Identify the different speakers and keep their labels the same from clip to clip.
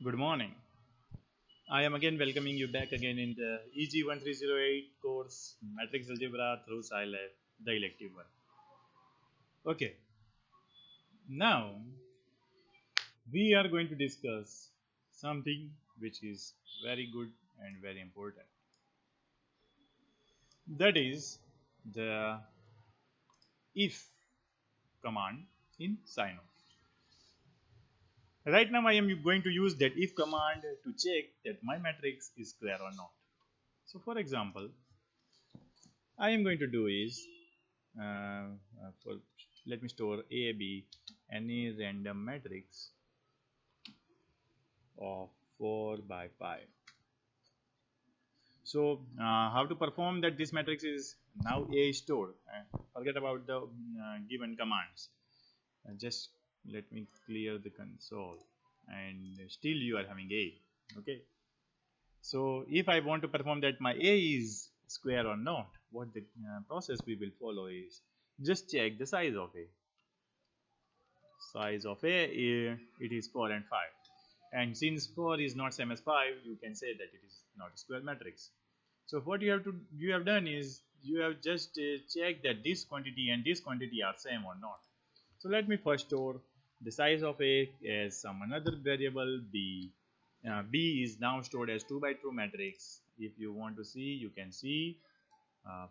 Speaker 1: Good morning. I am again welcoming you back again in the EG1308 course Matrix Algebra through SciLab, the elective one. Okay, now we are going to discuss something which is very good and very important. That is the if command in SciLab. Right now I am going to use that if command to check that my matrix is square or not. So for example, I am going to do is for let me store a b any random matrix of 4 by 5. So how to perform that this matrix is now a is stored. Forget about the given commands. Just let me clear the console, and still you are having a. Okay, so if I want to perform that my a is square or not, what the process we will follow is just check the size of a. Size of a, it is 4 and 5, and since 4 is not same as 5, you can say that it is not a square matrix. So what you have done is you have just checked that this quantity and this quantity are same or not. So let me first store the size of a as some another variable b. B is now stored as 2 by 2 matrix. If you want to see, you can see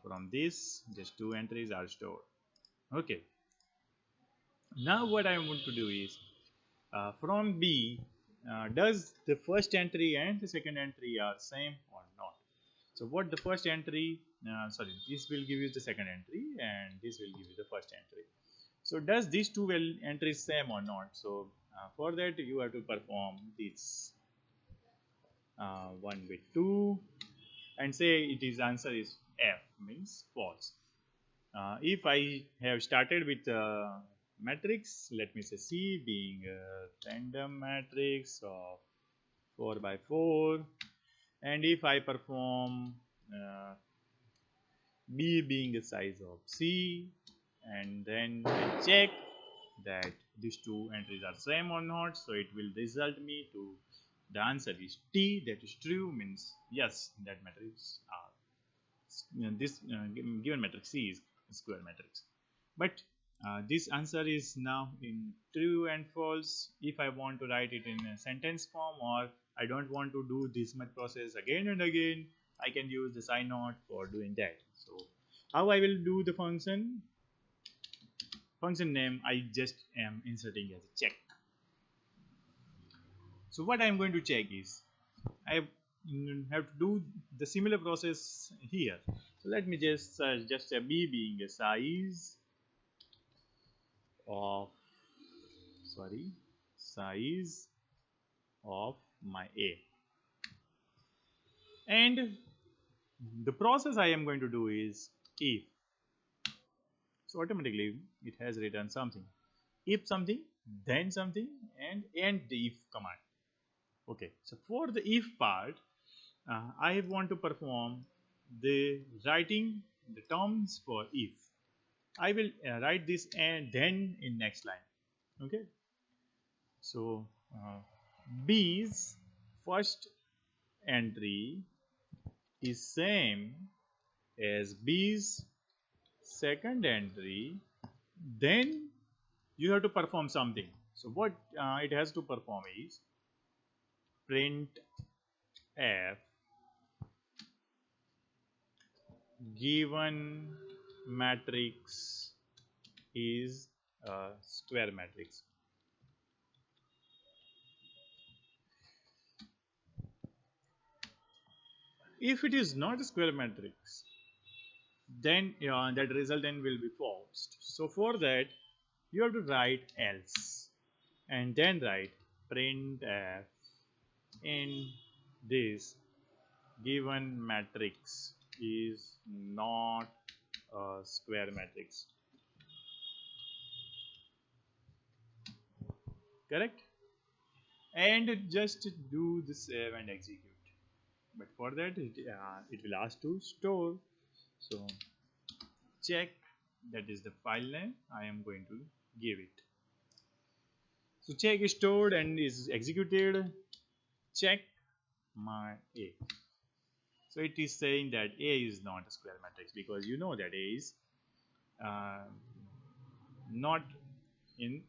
Speaker 1: from this just two entries are stored. Okay, now what I want to do is from B, does the first entry and the second entry are same or not? So what the first entry, this will give you the second entry and this will give you the first entry. So does these two entries same or not? So for that you have to perform this 1 with 2 and say it is answer is F, means false. If I have started with matrix, let me say C being a random matrix of 4 by 4, and if I perform B being the size of C, and then I check that these two entries are same or not, so it will result me to the answer is T, that is true, means yes, that matrix are this given matrix C is a square matrix. But this answer is now in true and false. If I want to write it in a sentence form, or I don't want to do this much process again and again, I can use the SciNote for doing that. So how I will do the function name, I just am inserting as a check. So what I am going to check is I have to do the similar process here. So let me just search just a b being a of size of my a, and the process I am going to do is if. So automatically it has written something, if something, then something, and the if command. Okay, so for the if part, I want to perform the writing the terms for if. I will write this and then in next line. Okay, so B's first entry is same as B's second entry, then you have to perform something. So what it has to perform is print f given matrix is a square matrix. If it is not a square matrix, then that resultant will be false. So for that you have to write else and then write printf in this given matrix is not a square matrix. Correct? And just do the save and execute. But for that it will ask to store. So check, that is the file name I am going to give it. So check is stored and is executed. check my A. So it is saying that A is not a square matrix because you know that A is uh, not in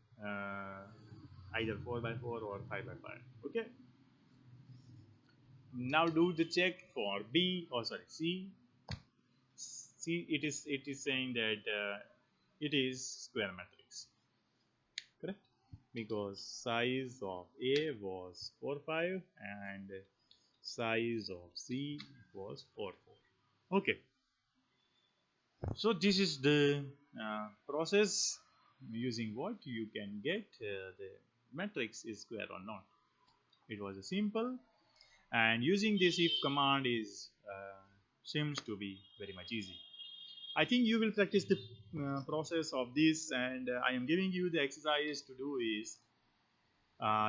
Speaker 1: either 4 by 4 or 5 by 5. Okay. Now do the check for B, or sorry, C. C, it is saying that it is square matrix, correct? Because size of A was 4 5 and size of C was 4 4. Okay, so this is the process using what you can get the matrix is square or not. It was a simple, and using this if command is seems to be very much easy. I think you will practice the process of this, and I am giving you the exercise to do is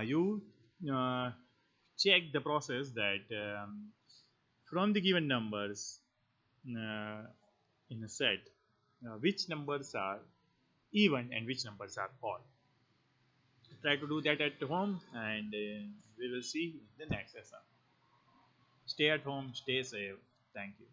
Speaker 1: you uh, check the process that from the given numbers uh, in a set, which numbers are even and which numbers are odd. Try to do that at home, and we will see in the next lesson. Stay at home, stay safe. Thank you.